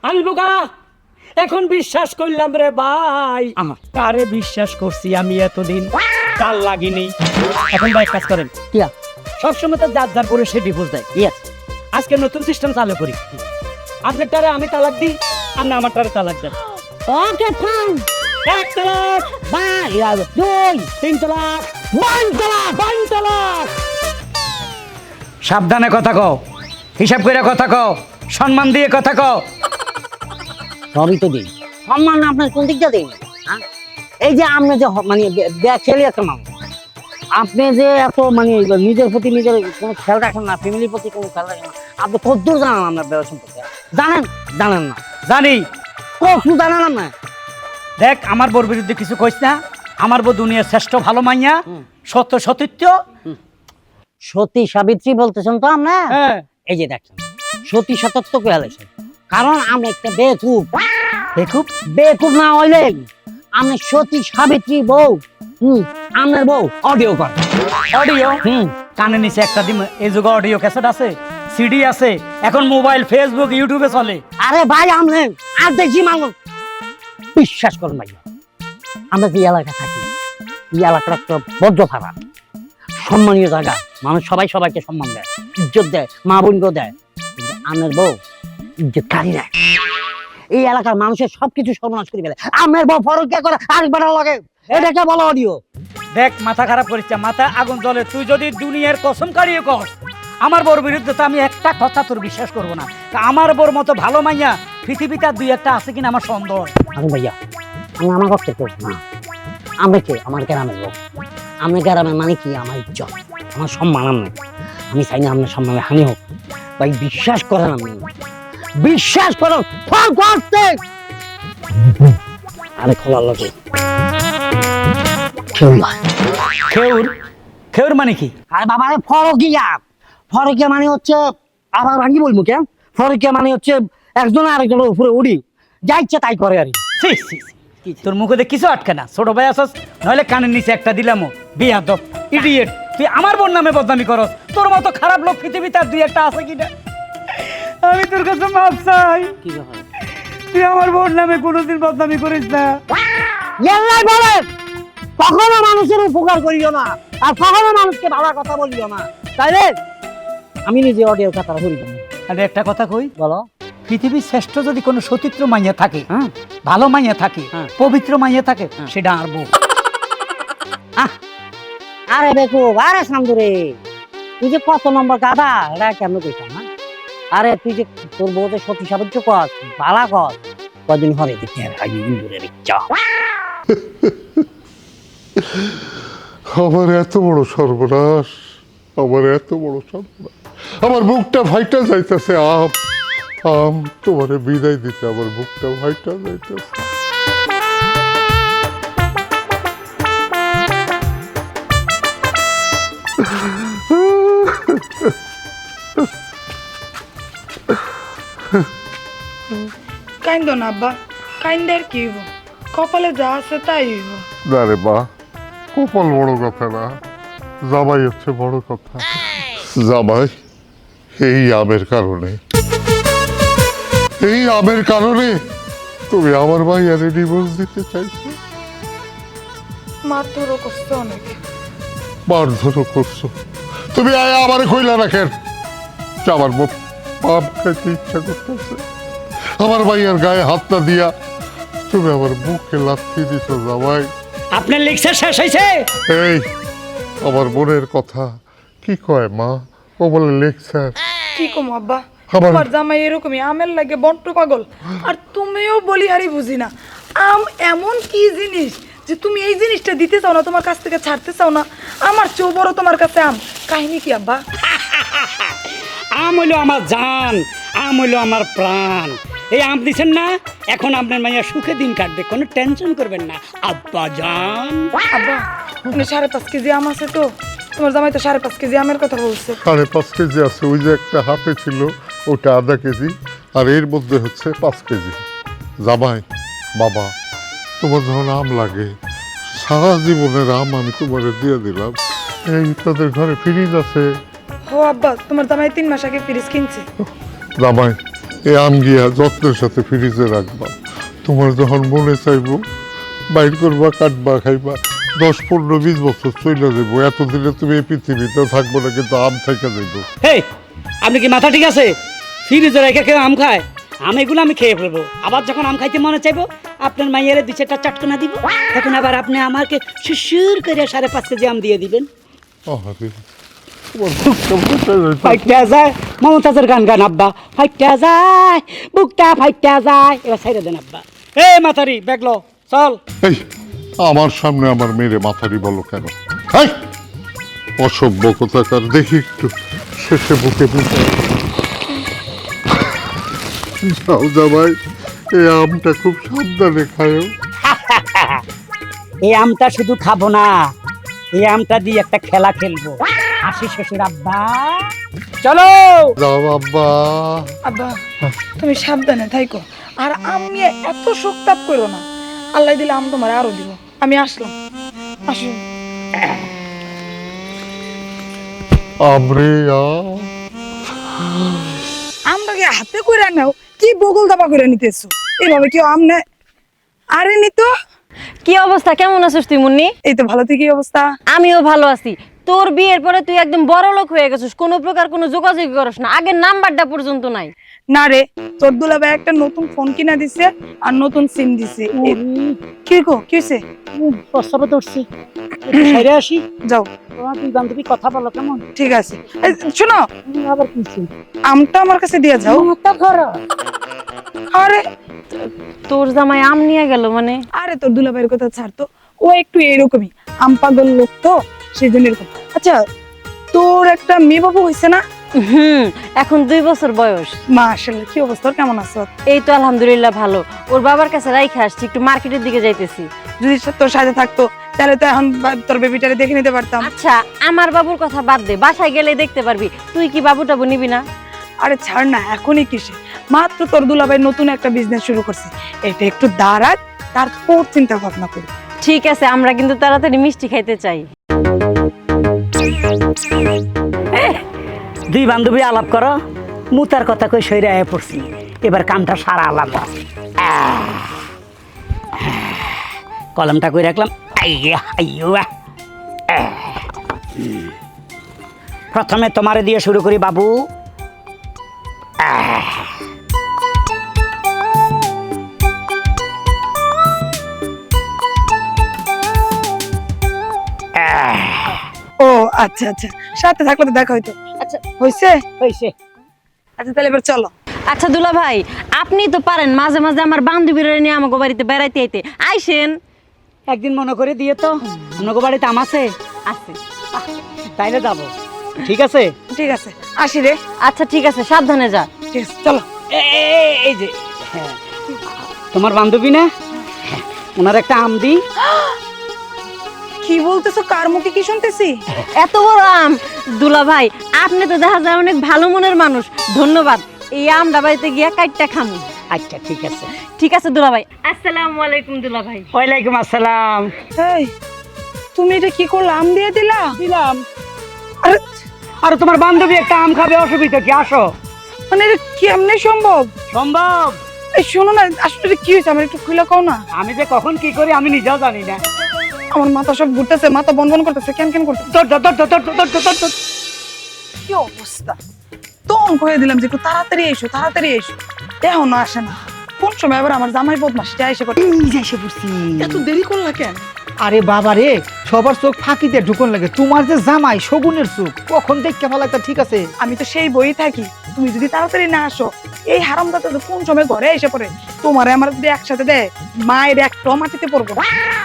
আলবুকা এখন বিশ্বাস করলাম রে ভাই। আমার কারে বিশ্বাস করছি আমি এতদিন, কাল লাগিনি। এখন ভাই কাজ করেন, কিয়া সবসময় তো যার যার করে সে ডিভোর্স দেয়। ইয়েস আজকে নতুন সিস্টেম চালু করি, আপনার টারে আমি তালাক দিই, আপনি আমার টারে তালাক দেন। ওকে ফাইন এক তালাক, বাই দুই তিন তালাক, ওয়ান তালাক সাবধানে কথা কও, হিসাব করে কথা কও, সম্মান দিয়ে কথা কও। সবই তো দিই সম্মান আপনার কোন দিকটা দিই এই যে আপনি যে মানে ছেলে একটা মানুষ, আপনি যে এত মানে নিজের প্রতি নিজের কোনো খেয়াল রাখেন না, ফ্যামিলির প্রতি কোনো খেয়াল রাখেন না, আপনি কতদূর জানেন আপনার ব্যবসা সম্পর্কে? জানেন জানেন না? জানি। কখন জানেন না? দেখ, আমার বোর বিরুদ্ধে কিছু কইস না। আমার বউ দুনিয়ার শ্রেষ্ঠ ভালো মাইয়া, সত্য সতীত্ব। সতী সাবিত্রী বলতেছেন তো আমরা? হ্যাঁ। এই যে দেখেন সতী সতত্ব কয়ালেছে, কারণ আমরা একটা বেকুব। বেকুব? বেকুব না হইলে আমি সতী সাবিত্রী বউ, আমার বউ অডিও কর। অডিও? কানে নিচে একটা দিন। এই যুগে অডিও ক্যাসেট আছে, সিডি আছে, এখন মোবাইল, ফেসবুক, ইউটিউবে চলে। আরে ভাই আমনে আর দেখি মানুষ বিশ্বাস করুন ভাই, আমরা যে এলাকা থাকি এই এলাকার একটা বদ্ধ খারাপ সম্মানীয় জায়গা, মানুষ সবাই সবাইকে সম্মান দেয়, ইজ্জত দেয়, মা বোনকেও দেয়, কিন্তু আমার বউ ইজ্জত কারি না। এই এলাকার মানুষের সবকিছু সর্বনাশ করে ফেলে, আমার বউ ফরক করে আরেকবার লাগে, এটাকে বলো অডিও। দেখ, মাথা খারাপ করিস না, মাথা আগুন জ্বলে। তুই যদি দুনিয়ার কসম কাড়িয়ে কর আমার বোর বিরুদ্ধে, তো আমি একটা কথা তোর বিশ্বাস করবো না। তা আমার বোর মতো ভালো মাইয়া পৃথিবীতে দুই একটা আছে কিনা আমার সন্দেহ। আমি ভাইয়া আমি আমার পক্ষে কেউ না, আমি কে আমার গ্রামের লোক, আমি গ্রামের মানে কি আমার ইজ্জত, আমার সম্মান। আমি চাই না আপনার সম্মানে হানি হোক। ভাই বিশ্বাস করেন, আমি বিশ্বাস করো ফল করতে। আরে খোলা লাগে খেউর? খেউর মানে কি? আরে বাবা ফরকিয়া, ফরকিয়া মানে হচ্ছে, আবার ভাঙ্গি বলবো কেন, ফরকিয়া মানে হচ্ছে একজন আরেকজনের উপরে উড়ি যা ইচ্ছে তাই করে আর ছি, ছি, ছি। তোর মুখে কিছু আটকে না, ছোট ভাই আসস, নইলে কানের নিচে একটা দিলামও। বেয়াদব, ইডিয়েট, তুই আমার বোন নামে বদনামি করস। তোর মতো খারাপ লোক পৃথিবীতে আর দুই একটা আছে কিনা। আমি তোর কাছে মাপ চাই, কি ব্যাপার? তুই আমার বোন নামে কোনোদিন বদনামি করিস না। এলাই বলেন কখনো মানুষের উপকার করিও না, আর কখনো মানুষকে ভালো কথা বলিও না, তাইলে আমি নিজে অডিও কথা করি। আরে একটা কথা কই, বলো। পৃথিবীর শ্রেষ্ঠ যদি কোনো সতীত্র মাইয়া থাকে, হ্যাঁ ভালো মাইয়া থাকে, হ্যাঁ। পবিত্র মাইয়া থাকে, সেটা আর বউ। আরে দেখো, আরে সামদুরে তুই যে কত নম্বর গাধা, এটা কেমন কইতাম না? আরে তুই যে তোর বউ যে সতী সাবিত্রী কর, বালা কর, কদিন হরে দেখতে আগে ইন্দুরের ইচ্ছা। আমার এত বড় সর্বনাশ, আমার এত বড় সর্বনাশ, আমার বুকটা ফাইটা যাইতেছে। তোমারে বিদায় দিতে আমার বুকটা ফাইটা যাইতেছে। কাইন্দ না আব্বা, কাইন্দের কি হইব, কপালে যা আছে তাই হইব। না রে মা, কপাল বড় কথা না, জামাই হচ্ছে বড় কথা। জামাই এই আমের কারণে, এই আমের কারণে তুমি আমার ভাইয়ারে ডিভোর্স দিতে চাইছো, মারধরও করছে অনেক। মারধরও করছো। তুমি আমার কইলা রাখেন যে আমার পাপ খাইতে ইচ্ছা করতেছে, আমার ভাইয়ার গায়ে হাত না দিয়া তুমি আমার বুকে লাথি দিছো। জামাই আপনার লেকচার শেষ হয়েছে? এই আমার বোনের কথা কি কয় মা, ও বলে লেকচার। কি কম আব্বা, আবার- তোমার জামাই এরকমই আমের লাগে বন্ট পাগল, আর তুমিও বলিহারি বুঝি না। আম এমন কি জিনিস যে তুমি এই জিনিসটা দিতে চাও না, তোমার কাছ থেকে ছাড়তে চাও না। আমার চেয়েও বড় তোমার কাছে আম। কাহিনী কি আব্বা? আম হইলো আমার জান, আম হইলো আমার প্রাণ। এই আম দিছেন না, এখন আপনার মাইয়া সুখে দিন কাটবে, কোনো টেনশন করবেন না আব্বা জান। আব্বা মানে 5.5 কেজি আম আছে তো, তোমার জামাই তো 5.5 কেজি আমের কথা বলছে। 5.5 কেজি আছে, ওই যে একটা হাতে ছিল ওটা আধা কেজি, আর এর মধ্যে হচ্ছে 5 কেজি। জামাই বাবা, তোমার যখন আম লাগে, সারা জীবনের আম আমি তোমার দিয়ে দিলাম। এই তাদের ঘরে ফ্রিজ আছে। ও আব্বা, তোমার জামাই 3 মাস আগে ফ্রিজ কিনছে। জামাই এই আম গিয়া যত্নের সাথে ফ্রিজে রাখবা। তোমার যখন মনে চাইবো বাইর করবা, কাটবা, খাইবা। 10, 15, 20 বছর চলে যাবো, এতদিনে তুমি এই পৃথিবীতে থাকবো না, কিন্তু আম থেকে যাইবো। হেই, আপনি কি মাথা ঠিক আছে? ফ্রিজে রেখে কেউ আম খায়? আম এগুলো আমি খেয়ে ফেলবো। আবার যখন আম খাইতে মনে চাইবো আপনার মাইয়ারে 2-4টা চটকনা দিব, তখন আবার আপনি আমাকে সুসুর করে 5.5 কেজি আম দিয়ে দিবেন। আরে, তোমার বুকটা ফুটে যাইতেছে। ফাইটা যায় মমতাজের গান গান আব্বা, ফাইটা যায় বুকটা ফাইটা যায়। এবার ছাইড়া দেন আব্বা। এ মাথারি ব্যাগলো চল। এই, আমার সামনে আমার মেয়েরে মাথারি বলো কেন? এই, অসভ্য কোথাকার। দেখি একটু শেষে বুকে বুকে যাও জামাই, এই আমটা খুব সাবধানে খায়ও। এই আমটা শুধু খাবো না, এই আমটা দিয়ে একটা খেলা খেলবো। আসি শ্বশুর আব্বা, চলো। যাও আব্বা। আব্বা তুমি সাবধানে থাইকো, আর আমি এত শোক তাপ করো না। আল্লাহ দিলে আম তোমার আরো দিব। আমি আসলাম, আসুন। আমরে আম। আমটাকে হাতে করে নাও, কি বগল দাবা করে নিতেছো? এইভাবে কেউ আম নেয়? আরে নিতো। কি অবস্থা, কেমন আছিস তুই মুন্নি? এই তো ভালো, থেকে অবস্থা? আমিও ভালো আছি। তোর বিয়ের পরে তুই একদম বড় লোক হয়ে গেছিস, কোনো প্রকার কোনো যোগাযোগ করস না, আগের নাম্বারটা পর্যন্ত নাই। না রে, তোর দুলাভাই একটা নতুন ফোন কিনা দিছে আর নতুন সিম দিছে। কি গো, কি হইছে? প্রস্তাবে ধরছি, ছাইড়ে আসি। যাও, তোমার দুই বান্ধবী কথা বলো কেমন? ঠিক আছে। এই, শোনো, আবার কিছু আমটা আমার কাছে দিয়ে যাও। আরে তোর জামাই আম নিয়ে গেল মানে? আরে তোর দুলাভাইয়ের কথা ছাড়তো, ও একটু এরকমই আম পাগল লোক তো, সেই জন্য এরকম। আচ্ছা, তোর একটা মেয়ে বাবু হয়েছে না? এখন 2 বছর বয়স। মাশাআল্লাহ, কি অবস্থা? কেমন আছো? এই তো আলহামদুলিল্লাহ ভালো। ওর বাবার কাছে রাইখে আসছি, একটু মার্কেটের দিকে যাইতেছি। যদি তোর সাথে থাকতো তাহলে তো এখন তোর বেবিটারে দেখে নিতে পারতাম। আচ্ছা, আমার বাবুর কথা বাদ দে, বাসায় গেলে দেখতে পারবি। তুই কি বাবু টাবু নিবি না? আরে ছাড় না, এখনই কিসে? মাত্র তোর দুলাভাই নতুন একটা বিজনেস শুরু করছে, এটা একটু দাঁড়াক, তারপর চিন্তা ভাবনা করি। ঠিক আছে, আমরা কিন্তু তাড়াতাড়ি মিষ্টি খাইতে চাই। দুই বান্ধবী আলাপ করো, মুতার কথা কই সইরে আয়া পড়ছি। এবার কামটা সারা আলাম। কলমটা কই রাখলাম। প্রথমে তোমারে দিয়ে শুরু করি বাবু। ও আচ্ছা আচ্ছা, সাথে থাকলে তো দেখা হইতো। আচ্ছা হইছে হইছে। আচ্ছা তাহলে এবার চলো। আচ্ছা দুলা ভাই, আপনি তো পারেন মাঝে মাঝে আমার বান্ধবীরা নিয়ে আমাকে বাড়িতে বেড়াইতে আইতে। আইসেন একদিন মনে করে দিয়ে তো, আপনাকে বাড়িতে আম আছে? আছে। তাইলে যাবো, ঠিক আছে? ঠিক আছে, আসি রে। আচ্ছা ঠিক আছে, সাবধানে যা। ঠিক আছে, চলো। এই যে হ্যাঁ, তোমার বান্ধবী না, ওনার একটা আম দি। কি বলতেছো? কার মুখে কি শুনতেছি? এত বড় আম! দুলা ভাই, আপনি তো দেখা যায় অনেক ভালো মনের মানুষ, ধন্যবাদ। এই আমটা বাড়িতে গিয়া কাটটা খামু। আচ্ছা ঠিক আছে। ঠিক আছে দুলা ভাই। আসসালামু আলাইকুম দুলা ভাই। ওয়ালাইকুম আসসালাম। এই তুমি এটা কি করলে? আম দিয়ে দিলা? দিলাম। আরে আর তোমার বান্ধবী একটা আম খাবে, অসুবিধা কি? আসো। মানে এটা কেমনে সম্ভব? সম্ভব। এই শোনো না, আসলে এটা কি হয়েছে আমার একটু খুলে কও না। আমি যে কখন কি করি আমি নিজেও জানি না। আমার মাথা সব ঘুরতেছে, মাথা বনবন করতেছে, কেন কেন করতেছে। কি অবস্থা! তখন কয়ে দিলাম যে একটু তাড়াতাড়ি এসো, তাড়াতাড়ি এসো, এখনো আসে না। কোন সময় আবার আমার জামাই বদমাশটা এসে করে। এসে পড়ছি। এত দেরি করলা কেন? আরে বাবা রে, সবার চোখ ফাঁকিতে ঢুকন লাগে। তোমার যে জামাই শগুনের চোখ, কখন দেখতে ভালো একটা। ঠিক আছে, আমি তো সেই বই থাকি, তুমি যদি তাড়াতাড়ি না আসো, এই হারামদাতা তো কোন সময় ঘরে এসে পড়ে। তোমারে আমার যদি একসাথে দেয়, মায়ের একটা মাটিতে পড়বো।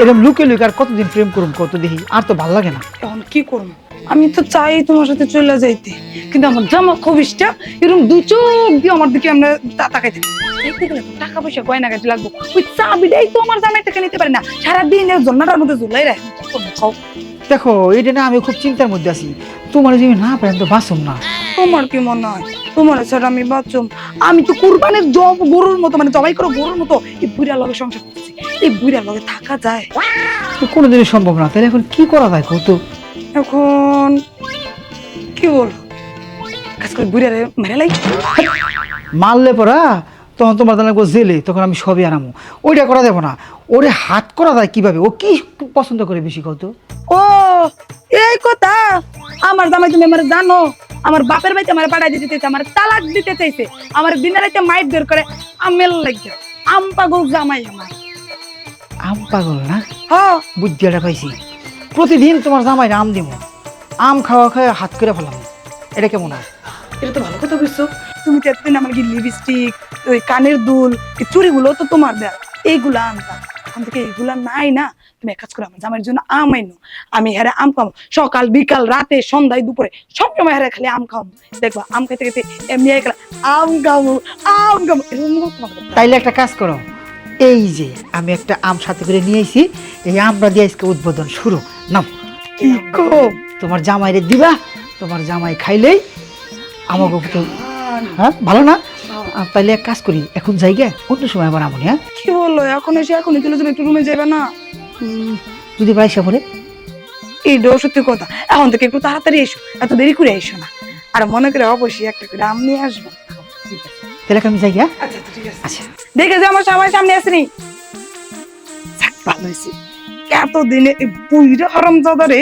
এরকম লুকে লুকে আর কতদিন প্রেম করুম, কত দেখি, আর তো ভাল লাগে না। এখন কি করবো? আমি তো চাই তোমার সাথে চলে যাইতে, কিন্তু আমার জামা খবিসটা এরকম দু চোখ দিয়ে আমার দিকে আমরা তাকাইতে। দেখতে গেলে তো টাকা পয়সা গয়না গাছ লাগবো, ওই চাবিটাই তো আমার জামাই থেকে নিতে পারে না। সারাদিন এর জন্নাটার মধ্যে ঝুলাই রাখে। দেখো, এটা না আমি খুব চিন্তার মধ্যে আছি। তোমার যদি না পারেন তো বাঁচুম না। তোমার কি মনে হয় তোমার ছাড়া আমি বাঁচুম? আমি তো কুরবানের জব গরুর মতো, মানে জবাই করে গরুর মতো এই বুড়ার লগে সংসার করছি। এই বুড়ার লগে থাকা যায়? কোনোদিনই সম্ভব না। তাহলে এখন কি করা যায় কত? এখন কি বল, কাজ করে বুড়ারে মেরে লাই। মারলে পরা তখন তোমার লাগবো জেলে, তখন আমি সবই আরামো। ওইটা করা যাবো না, ওরে হাত করা যায় কিভাবে, ও কি পছন্দ করে বেশি কত? ও এই কথা, আমার জামাই তুমি আমার জানো, আমার বাপের বাড়িতে আমার পাঠাই দিতে চাইছে, আমার তালাক দিতে চাইছে, আমার দিনের রাতে মাইট বের করে আমেল লাগে। আম পাগল জামাই আমার। আম পাগল না? হ্যাঁ বুদ্ধিটা পাইছি, প্রতিদিন তোমার জামাই আম দিব, আম খাওয়া খাওয়া হাত করে ফেলাম, এটা কেমন হয়? এটা তো ভালো কথা বুঝছো। তুমি তো এতদিন আমার কি লিপস্টিক, ওই কানের দুল, এই চুড়িগুলো তো তোমার দেয়া, এইগুলা আনতা। এখন থেকে এইগুলা নাই না, তুমি এক কাজ করো, আমার জামাইয়ের জন্য আম আইনো, আমি হেরে আম খাবো সকাল বিকাল রাতে সন্ধ্যায় দুপুরে সব সময় হেরে খালি আম খাবো। দেখবা আম খাইতে খাইতে এমনি একলা আম খাবো আম খাবো এরকম তোমাকে বলতে হবে। তাইলে একটা কাজ করো, এই যে আমি একটা আম সাথে করে নিয়ে আইছি, এই আমরা দিয়ে আজকে উদ্বোধন শুরু। নাও, কি গো তোমার জামাইরে দিবা, তোমার জামাই খাইলেই আমাকে তো হ্যাঁ ভালো না? তাইলে এক কাজ করি, এখন জায়গা অন্য সময় আবার আমনি। হ্যাঁ কি বললো, এখন এসে এখনই তুলে তুমি একটু রুমে যাবে না? যদি পয়সা পড়ে, এইটাও সত্যি কথা, এখন থেকে একটু তাড়াতাড়ি এসো, এত দেরি করে এসো না। আর মনে করে অবশ্যই একটা করে আম নিয়ে আসবো। তাহলে আমি যাই। হ্যাঁ আচ্ছা ঠিক আছে। আচ্ছা, দেখে যে আমার সবাই সামনে আসেনি, ভালো হয়েছে। এতদিনে এই বুইরা হারামজাদারে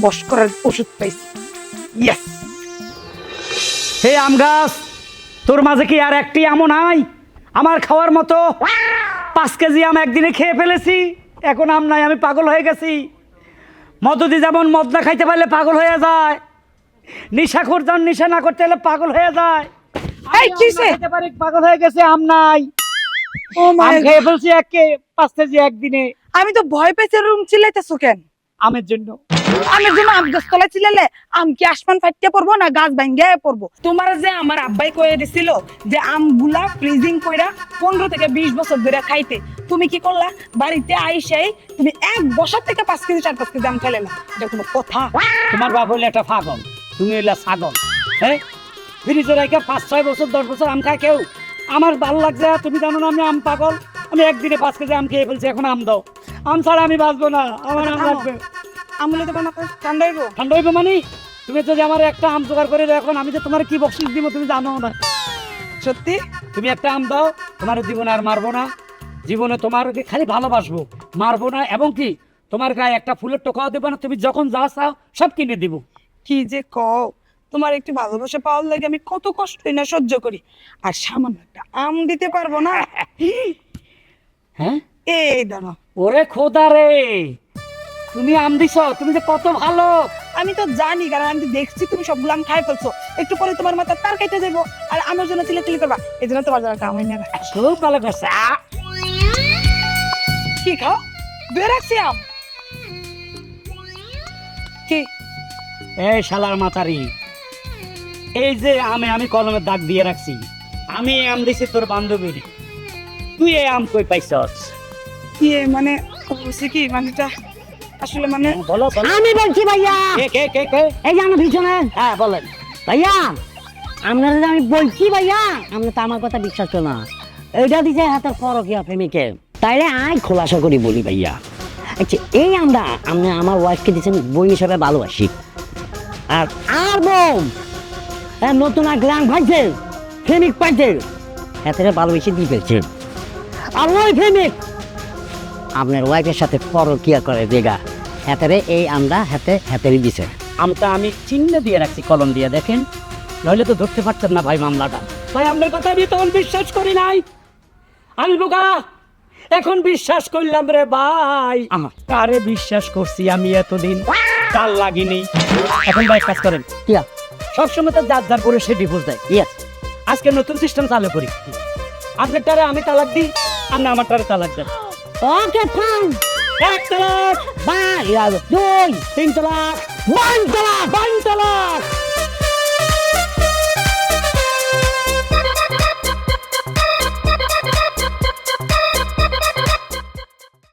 বশ করার ওষুধ পাইছি। ইয়েস। হে আম গাছ, তোর মাঝে কি আর একটি আমও নাই আমার খাওয়ার মতো? 5 কেজি আম একদিনে খেয়ে ফেলেছি, এখন আম নাই, আমি পাগল হয়ে গেছি। মদদি যেমন মদ না খাইতে পারলে পাগল হয়ে যায়, নিশাখোর যেমন নিশা না করতে হলে পাগল হয়ে যায়। এই কিসে? পাগল হয়ে গেছে, আম নাই। ও মাই আম খেয়ে ফেলছি 5 কেজি একদিনে। আমি তো ভয় পেয়েছি, রুম চিল্লাইতেছো কেন? আমের জন্য। আমের জন্য আম গাছ তলায় চিল্লালে আম কি আসমান ফাটিয়ে পড়বো না গাছ ভাঙ্গিয়ে পড়বো? তোমার যে আমার আব্বাই কয়ে দিছিল যে আমগুলা ফ্রিজিং কইরা 15 থেকে 20 বছর ধরে খাইতে, তুমি কি করলা? বাড়িতে আইসাই তুমি এক বছর থেকে 5 কেজি 4-5 কেজি আম খাইলে না, এটা কোনো কথা? তোমার বাপ হইলে একটা পাগল, তুমি হইলে ছাগল। হ্যাঁ, ফ্রিজে রেখে 5-6 বছর 10 বছর আম খায় কেউ? আমার ভালো লাগছে, তুমি জানো না আমি আম পাগল। আমি একদিনে 5 কেজি আম খেয়ে ফেলছি, এখন আম দাও। আম ছাড়া আমি বাঁচবো না, আমার আম লাগবে। আমলে তো বানা ঠান্ডা হইবো। ঠান্ডা হইবে মানে? তুমি যদি আমার একটা আম জোগাড় করে দাও, এখন আমি যে তোমার কি বকশিস দিব তুমি জানো না। সত্যি? তুমি একটা আম দাও, তোমার জীবনে আর মারবো না, জীবনে তোমারকে খালি ভালোবাসবো, মারবো না। এবং কি তোমার গায়ে একটা ফুলের টোকাও দেবো না, তুমি যখন যা চাও সব কিনে দিব। কি যে কও, তোমার একটু ভালোবাসা পাওয়ার লাগে আমি কত কষ্টই না সহ্য করি, আর সামান্য একটা আম দিতে পারবো না? হ্যাঁ, এই দাঁড়া, ওরে খোদা রে, তুমি আম দিছ, তুমি যে কত ভালো। আমি তো জানি, কারণ আমি তো দেখছি তুমি সবগুলো আম খাই ফেলছো, একটু পরে তোমার মাথা তার কেটে যাবো, আর আমার জন্য চিল্লাচিল্লি করবা, এই জন্য তোমার জন্য কাম হয় না। খুব ভালো করছে। কি খাও? বের রাখছি আম। কি? এই শালার মাতারি, এই যে আমি কলমের দাগ দিয়ে রাখছি, আমি এই আম দিছি তোর বান্ধবীর, তুই এই আম কই পাইছস? কি মানে হচ্ছে কি মানে এটা আসলে মানে বলো বলো। আমি বলছি ভাইয়া, কে এই যে আমার পিছনে। হ্যাঁ বলেন ভাইয়া, আপনারা যে আমি বলছি ভাইয়া, আপনি তো আমার কথা বিশ্বাস করো না। এইটা দিছে হাতের পরকিয়া প্রেমিকে, তাইলে আয় খোলাসা করি বলি ভাইয়া। আচ্ছা, এই আমরা আমার ওয়াইফকে দিচ্ছেন বই হিসাবে ভালোবাসি, আর বোম নতুন এক গ্রাম পাইছে, প্রেমিক পাইছে, হাতে ভালোবেসে দিয়ে ফেলছেন। আর ওই প্রেমিক আপনার ওয়াইফের সাথে পরকিয়া করে দেগা, হাতে এই আমরা হাতেরই দিছে। আমটা আমি চিহ্ন দিয়ে রাখছি কলম দিয়ে, দেখেন, নইলে তো ধরতে পারতেন না ভাই মামলাটা। ভাই আপনার কথা আমি তখন বিশ্বাস করি নাই, আমি বোকা, এখন বিশ্বাস করলাম রে ভাই। কারে বিশ্বাস করছি আমি এতদিন, কাল লাগিনি। এখন ভাই কাজ করেন, কিয়া সবসময় তো যার যার করে সে ডিভোর্স দেয়। ইয়েস, আজকে নতুন সিস্টেম চালু করি, আপনার টারে আমি তালাক দিই, আপনি আমার টারে তালাক দেন। Okay fine. 1 তালাক, 2 3 তালাক, 5 তালাক।